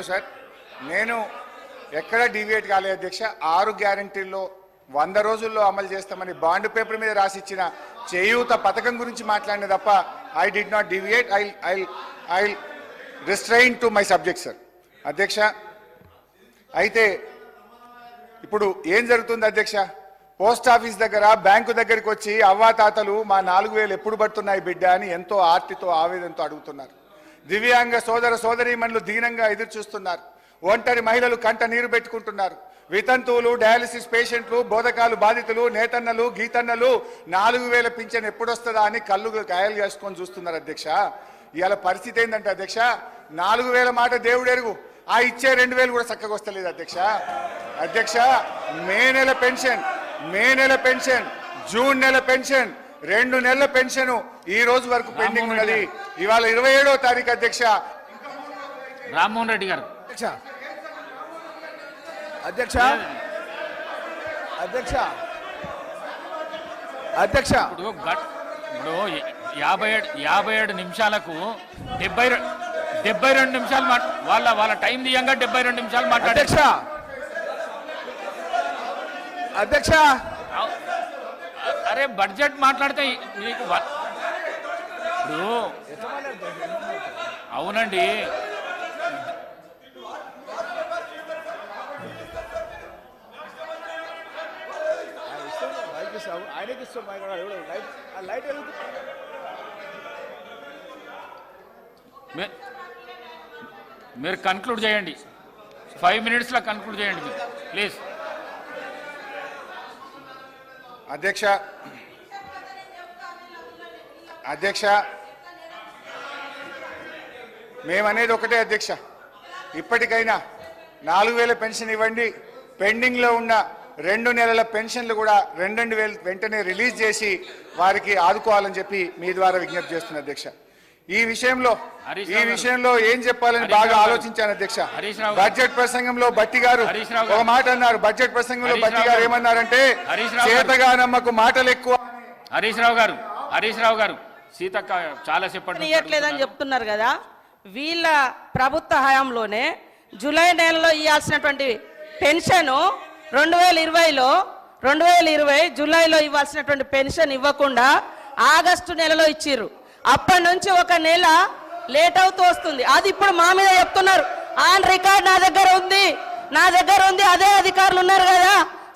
Sir నేను ఎక్కడ deviate కాలేదు అధ్యక్ష. 6 గ్యారంటీల్లో 100 రోజుల్లో అమలు చేస్తామని బాండ్ పేపర్ మీద రాసిచ్చిన చేయూత పథకం గురించి మాట్లాడిన తప్ప I did not deviate. I restrain to my subject sir అధ్యక్ష. అయితే ఇప్పుడు ఏం జరుగుతుంది అధ్యక్ష? పోస్ట్ ఆఫీస్ దగ్గర బ్యాంకు దగ్గరికి వచ్చి అవ్వాతాతలు మా 4000 ఎప్పుడు పడుతున్నాయి బిడ్డ అని ఎంతో ఆర్తితో ఆవేదనతో అడుగుతున్నారు. దివ్యాంగ సోదర సోదరీమణులు దీనంగా ఎదురు చూస్తున్నారు. ఒంటరి మహిళలు కంట నీరు పెట్టుకుంటున్నారు. వితంతువులు, డయాలిసిస్ పేషెంట్లు, బోధకాలు బాధితులు, నేతన్నలు, గీతన్నలు 4000 పింఛన్ ఎప్పుడొస్తుందా అని కళ్ళు కాయలు చేసుకొని చూస్తున్నారు అధ్యక్ష. ఇవాళ పరిస్థితి ఏంటంటే అధ్యక్ష, 4000 మాట దేవుడు ఎరుగు, ఆ ఇచ్చే 2000 కూడా చక్కగా వస్తలేదు అధ్యక్ష. అధ్యక్ష మే నెల పెన్షన్, జూన్ నెల పెన్షన్, 2 నెలల పెన్షన్ ఈ రోజు వరకు పెండింగ్ ఉన్నది. ఇవాళ 27వ తారీఖు అధ్యక్ష. రామ్మోహన్ రెడ్డి గారు అధ్యక్ష అధ్యక్ష అధ్యక్ష ఇప్పుడు 57 నిమిషాలకు 72 నిమిషాలు వాళ్ళ టైం దియంగా 72 నిమిషాలు మాట్లాడారు అధ్యక్ష. అరే బడ్జెట్ మాట్లాడితే మీకు ఇప్పుడు అవునండి. మీరు కన్క్లూడ్ చేయండి, 5 మినిట్స్లో కన్క్లూడ్ చేయండి ప్లీజ్. అధ్యక్ష మేమనేది ఒకటే అధ్యక్ష, ఇప్పటికైనా 4000 పెన్షన్ ఇవ్వండి. పెండింగ్లో ఉన్న 2 నెలల పెన్షన్లు కూడా 2000 వెంటనే రిలీజ్ చేసి వారికి ఆదుకోవాలని చెప్పి మీ ద్వారా విజ్ఞప్తి చేస్తున్నా అధ్యక్ష. ఈ విషయంలో ఏం చెప్పాలని బాగా ఆలోచించాను అధ్యక్ష. బడ్జెట్ ప్రసంగంలో బట్టి గారు ఒక మాట అన్నారు. బడ్జెట్ ప్రసంగంలో బట్టి గారు ఏమన్నారంటే, చేతగానమ్మకు మాటలు ఎక్కువ. హరీష్ రావు గారు సీతక్క చాలా చెప్పట్లేదని చెప్తున్నారు కదా. వీళ్ళ ప్రభుత్వ హయాంలోనే జూలై నెలలో ఇవ్వాల్సినటువంటి పెన్షన్ 2020 జూలైలో ఇవ్వాల్సినటువంటి పెన్షన్ ఇవ్వకుండా ఆగస్టు నెలలో ఇచ్చిర్రు. అప్పటి నుంచి 1 నెల లేట్ అవుతూ వస్తుంది. అది ఇప్పుడు మా మీద చెప్తున్నారు. ఆన్ రికార్డ్ నా దగ్గర ఉంది. అదే అధికారులు ఉన్నారు కదా,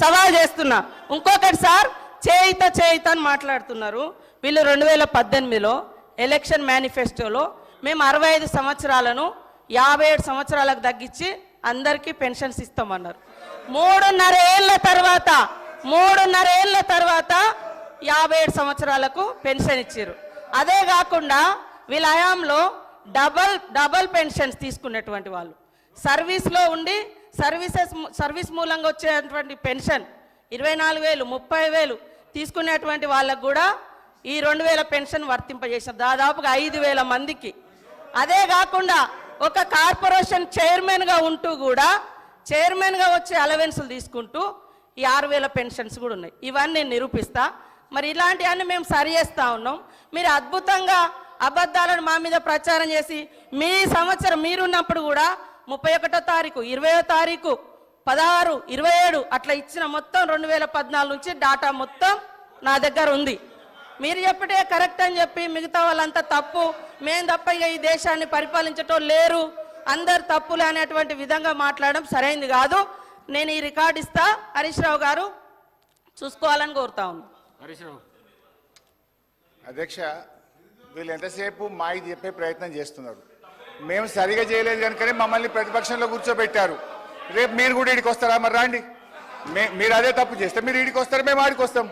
సవాల్ చేస్తున్నా. ఇంకొకటి సార్, చేయిత అని మాట్లాడుతున్నారు. వీళ్ళు 2018లో ఎలక్షన్ మేనిఫెస్టోలో మేము 65 సంవత్సరాలను 57 సంవత్సరాలకు తగ్గించి అందరికీ పెన్షన్స్ ఇస్తామన్నారు. 3.5 ఏళ్ల తర్వాత 57 సంవత్సరాలకు పెన్షన్ ఇచ్చారు. అదే కాకుండా వీళ్ళ హయాంలో డబల్ పెన్షన్స్ తీసుకున్నటువంటి వాళ్ళు, సర్వీస్లో ఉండి సర్వీస్ మూలంగా వచ్చేటువంటి పెన్షన్ 24,000 30,000 తీసుకునేటువంటి వాళ్ళకు కూడా ఈ 2000 పెన్షన్ వర్తింపజేసాం దాదాపుగా 5,000 మందికి. అదే కాకుండా ఒక కార్పొరేషన్ చైర్మన్గా ఉంటూ కూడా చైర్మన్గా వచ్చే అలవెన్సులు తీసుకుంటూ ఈ 6,000 పెన్షన్స్ కూడా ఉన్నాయి. ఇవన్నీ నేను నిరూపిస్తా. మరి ఇలాంటివన్నీ మేము సరి చేస్తూ ఉన్నాం. మీరు అద్భుతంగా అబద్ధాలను మా మీద ప్రచారం చేసి మీ సంవత్సరం మీరున్నప్పుడు కూడా 31వ తారీఖు 20వ తారీఖు 16 27 అట్లా ఇచ్చిన మొత్తం 2014 నుంచి డాటా మొత్తం నా దగ్గర ఉంది. మీరు చెప్పటే కరెక్ట్ అని చెప్పి మిగతా వాళ్ళంతా తప్పు, మేము తప్ప ఇక ఈ దేశాన్ని పరిపాలించటం లేరు, అందరు తప్పులు అనేటువంటి విధంగా మాట్లాడడం సరైనది కాదు. నేను ఈ రికార్డు ఇస్తా, హరీష్ రావు గారు చూసుకోవాలని కోరుతా ఉన్నాను. అధ్యక్ష వీళ్ళు ఎంతసేపు మాయి చెప్పే ప్రయత్నం చేస్తున్నారు. మేము సరిగా చేయలేదు కనుకనే మమ్మల్ని ప్రతిపక్షంలో కూర్చోబెట్టారు. రేపు మీరు కూడా ఈడికి వస్తారా? మరి రాండి, మీరు అదే తప్పు చేస్తే మీరు ఈడికి వస్తారు, మేము ఆడికి వస్తాం.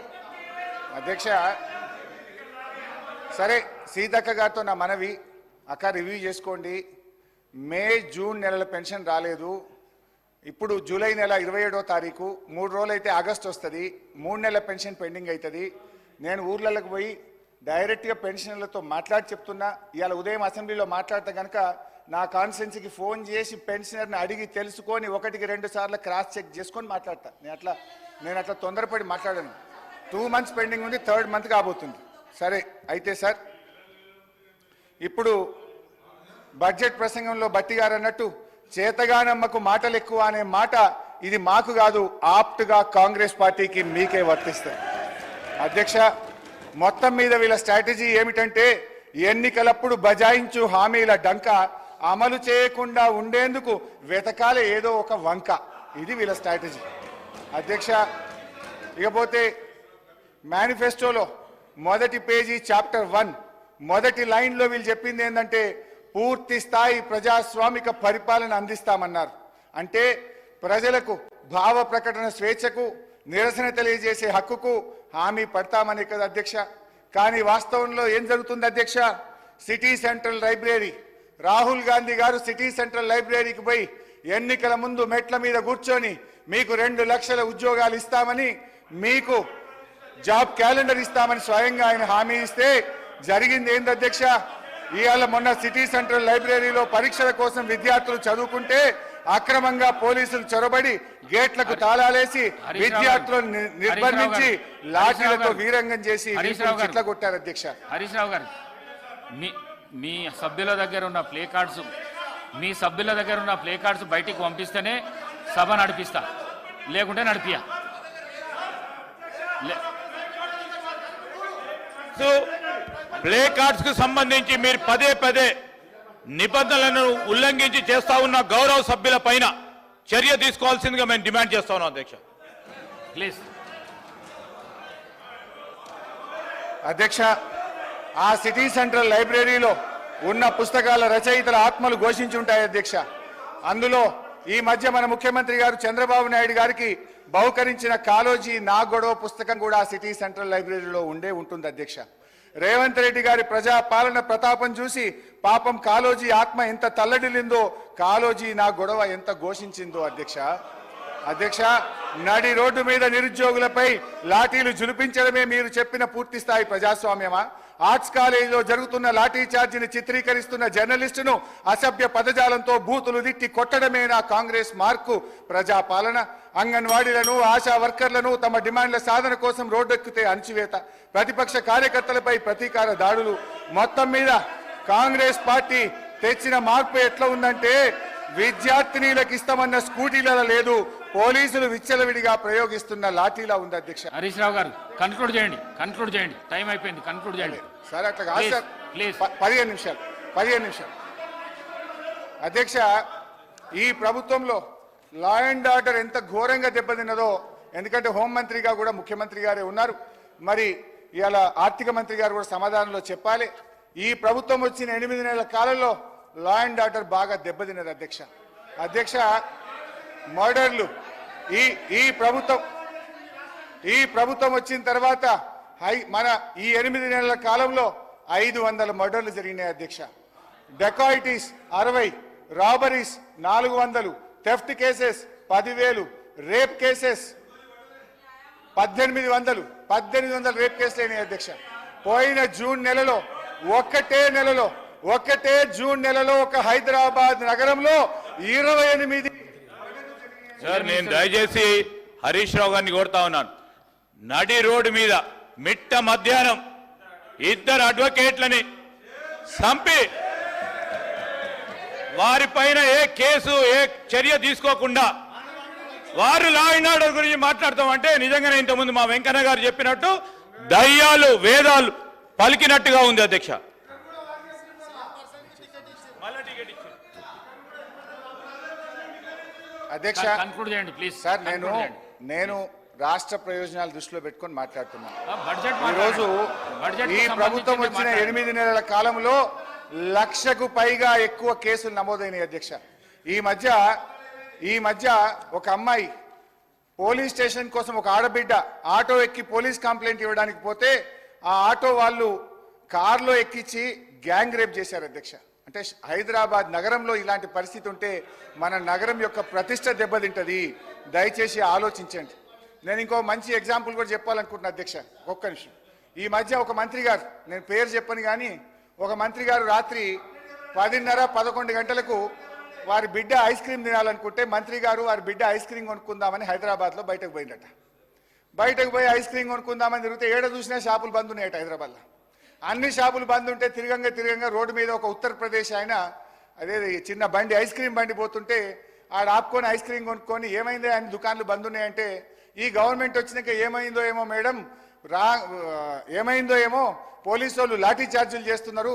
అధ్యక్ష సరే, సీతక్క గారితో నా మనవి, అక్క రివ్యూ చేసుకోండి. మే జూన్ నెలల పెన్షన్ రాలేదు. ఇప్పుడు జూలై నెల 27వ తారీఖు, 3 రోజులు అయితే ఆగస్టు వస్తుంది. 3 నెలల పెన్షన్ పెండింగ్ అవుతుంది. నేను ఊర్లలోకి పోయి డైరెక్ట్గా పెన్షన్లతో మాట్లాడి చెప్తున్నా. ఇవాళ ఉదయం అసెంబ్లీలో మాట్లాడితే కనుక నా కాన్స్టిట్యున్సీకి ఫోన్ చేసి పెన్షనర్ని అడిగి తెలుసుకొని 1కి 2 సార్లు క్రాస్ చెక్ చేసుకొని మాట్లాడతా. నేను అట్లా తొందరపడి మాట్లాడాను. 2 మంత్స్ పెండింగ్ ఉంది, 3rd మంత్ కాబోతుంది. సరే అయితే సార్, ఇప్పుడు బడ్జెట్ ప్రసంగంలో బట్టి గారు అన్నట్టు చేతగానమ్మకు మాటలు ఎక్కువ అనే మాట ఇది మాకు కాదు, ఆప్ట్గా కాంగ్రెస్ పార్టీకి మీకే వర్తిస్తుంది. అధ్యక్ష, మొత్తం మీద వీళ్ళ స్ట్రాటజీ ఏమిటంటే ఎన్నికలప్పుడు బజాయించు హామీల డంక అమలు చేయకుండా ఉండేందుకు వెతకాలే ఏదో ఒక వంక. ఇది వీళ్ళ స్ట్రాటజీ. అధ్యక్ష, ఇకపోతే మేనిఫెస్టోలో మొదటి పేజీ చాప్టర్ 1 మొదటి లైన్లో వీళ్ళు చెప్పింది ఏంటంటే పూర్తి స్థాయి ప్రజాస్వామిక పరిపాలన అందిస్తామన్నారు. అంటే ప్రజలకు భావ ప్రకటన స్వేచ్ఛకు, నిరసన తెలియజేసే హక్కుకు హామీ పడతామని కదా అధ్యక్ష. కానీ వాస్తవంలో ఏం జరుగుతుంది అధ్యక్ష? City central library, Rahul Gandhi గారు సిటీ సెంట్రల్ లైబ్రరీకి పోయి ఎన్నికల ముందు మెట్ల మీద కూర్చొని మీకు 2 లక్షల ఉద్యోగాలు ఇస్తామని, మీకు జాబ్ క్యాలెండర్ ఇస్తామని స్వయంగా ఆయన హామీ ఇస్తే జరిగింది ఏంది అధ్యక్ష? ఇవాళ మొన్న సిటీ సెంట్రల్ లైబ్రరీలో పరీక్షల కోసం విద్యార్థులు చదువుకుంటే అక్రమంగా పోలీసులు చొరబడి గేట్లకు తాళాలేసి విద్యార్థులను నిర్బంధించి లాఠీలతో వీరంగం చేసి చెట్ల కొట్టారు అధ్యక్ష. హరీష్ రావు గారు, మీ సభ్యుల దగ్గర ఉన్న ప్లే కార్డ్స్ బయటికి పంపిస్తేనే సభ నడిపిస్తా, లేకుంటే నడిపియా. ప్లే కార్డ్స్ కు సంబంధించి మీరు పదే పదే నిబంధనలను ఉల్లంఘించి చేస్తా ఉన్న గౌరవ సభ్యుల పైన చర్య తీసుకోవాల్సిందిగా మేము డిమాండ్ చేస్తా ఉన్నాం అధ్యక్ష. ప్లీజ్. అధ్యక్ష, ఆ సిటీ సెంట్రల్ లైబ్రరీలో ఉన్న పుస్తకాల రచయితల ఆత్మలు ఘోషించి ఉంటాయి అధ్యక్ష. అందులో ఈ మధ్య మన ముఖ్యమంత్రి గారు చంద్రబాబు నాయుడు గారికి బహుకరించిన కాలోజీ నా గొడవ పుస్తకం కూడా ఆ సిటీ సెంట్రల్ లైబ్రరీలో ఉంటుంది అధ్యక్ష. రేవంత్ రెడ్డి గారి ప్రజా పాలన ప్రతాపం చూసి పాపం కాలోజీ ఆత్మ ఎంత తల్లడిల్లిందో, కాలోజీ నా గొడవ ఎంత ఘోషించిందో అధ్యక్ష. అధ్యక్ష, నడి రోడ్డు మీద నిరుద్యోగులపై లాఠీలు జులిపించడమే మీరు చెప్పిన పూర్తి స్థాయి ప్రజాస్వామ్యమా? ఆర్ట్స్ కాలేజీలో జరుగుతున్న లాఠీ చార్జిని చిత్రీకరిస్తున్న జర్నలిస్టును అసభ్య పదజాలంతో బూతులు తిట్టి కొట్టడమే నా కాంగ్రెస్ మార్కు ప్రజాపాలన? అంగన్వాడీలను, ఆశా వర్కర్లను తమ డిమాండ్ల సాధన కోసం రోడ్డెక్కితే అణచివేత, ప్రతిపక్ష కార్యకర్తలపై ప్రతీకార దాడులు, మొత్తం మీద కాంగ్రెస్ పార్టీ తెచ్చిన మార్పు ఎట్లా ఉందంటే విద్యార్థినీలకు ఇస్తామన్న స్కూటీలలో లేదు, పోలీసులు విచ్చలవిడిగా ప్రయోగిస్తున్న లాఠీలా ఉంది అధ్యక్ష. హరీష్ రావు గారు, కన్క్లూడ్ చేయండి. టైం అయిపోయింది, కన్క్లూడ్ చేయండి సార్. అట్లా కాదు సార్, ప్లీజ్. 15 నిమిషాలు అధ్యక్ష. ఈ ప్రభుత్వంలో లా అండ్ ఆర్డర్ ఎంత ఘోరంగా దెబ్బతిన్నదో, ఎందుకంటే హోంమంత్రిగా కూడా ముఖ్యమంత్రి గారే ఉన్నారు, మరి ఇవాళ ఆర్థిక మంత్రి గారు కూడా సమాధానంలో చెప్పాలి. ఈ ప్రభుత్వం వచ్చిన 8 నెలల కాలంలో లా అండ్ ఆర్డర్ బాగా దెబ్బతిన్నది అధ్యక్ష. అధ్యక్ష, మర్డర్లు ఈ ప్రభుత్వం వచ్చిన తర్వాత మన ఈ 8 నెలల కాలంలో 500 మర్డర్లు జరిగినాయి అధ్యక్ష. Dacoities 60, robberies 400, theft cases 10,000, rape cases 1800 rape కేసులు అయినాయి అధ్యక్ష. పోయిన ఒక్కటే జూన్ నెలలో ఒక హైదరాబాద్ నగరంలో 28. సార్, నేను దయచేసి హరీష్ రావు గారిని కోరుతా ఉన్నాను. నడి రోడ్డు మీద మిట్ట మధ్యాహ్నం 2 అడ్వకేట్లని చంపి వారిపైన ఏ కేసు, ఏ చర్య తీసుకోకుండా వారు లా అండ్ ఆర్డర్ గురించి మాట్లాడతామంటే నిజంగానే ఇంతకుముందు మా వెంకన్న గారు చెప్పినట్టు దయ్యాలు వేదాలు పలికినట్టుగా ఉంది అధ్యక్ష. అధ్యక్ష, కన్క్లూడ్ చేయండి ప్లీజ్. సార్, నేను రాష్ట్ర ప్రయోజనాలు దృష్టిలో పెట్టుకొని మాట్లాడుతున్నాను. ఈ రోజు ఈ ప్రభుత్వం వచ్చిన 8 నెలల కాలంలో 1,00,000కు పైగా ఎక్కువ కేసులు నమోదైనాయి అధ్యక్ష. ఈ మధ్య ఒక అమ్మాయి పోలీస్ స్టేషన్ కోసం, ఒక ఆడబిడ్డ ఆటో ఎక్కి పోలీస్ కంప్లైంట్ ఇవ్వడానికి పోతే ఆ ఆటో వాళ్ళు కారులో ఎక్కించి గ్యాంగ్ రేప్ చేశారు అధ్యక్ష. అంటే హైదరాబాద్ నగరంలో ఇలాంటి పరిస్థితి ఉంటే మన నగరం యొక్క ప్రతిష్ట దెబ్బతింటది. దయచేసి ఆలోచించండి. నేను ఇంకో మంచి ఎగ్జాంపుల్ కూడా చెప్పాలనుకుంటున్నా అధ్యక్ష, ఒక్క నిమిషం. ఈ మధ్య ఒక మంత్రి గారు, నేను పేరు చెప్పను కానీ, ఒక మంత్రి గారు రాత్రి 10:30-11 గంటలకు వారి బిడ్డ ఐస్ క్రీమ్ తినాలనుకుంటే మంత్రి గారు వారి బిడ్డ ఐస్ క్రీమ్ కొనుక్కుందామని హైదరాబాద్లో బయటకు పోయిందట. బయటకు పోయి ఐస్ క్రీమ్ కొనుక్కుందామని తిరిగితే ఏడ చూసినా షాపులు బంద్ ఉన్నాయట హైదరాబాద్లో. అన్ని షాపులు బంద్ ఉంటే తిరగంగా రోడ్డు మీద ఒక ఉత్తరప్రదేశ్ ఆయన అదే ఈ చిన్న బండి ఐస్ క్రీమ్ బండి పోతుంటే ఆడ ఆపుకొని ఐస్ క్రీమ్ కొనుక్కొని ఏమైందో అన్ని దుకాణాలు బంద్ ఉన్నాయంటే ఈ గవర్నమెంట్ వచ్చినాక ఏమైందో ఏమో మేడం ఏమైందో ఏమో పోలీసు వాళ్ళు లాఠీ చార్జీలు చేస్తున్నారు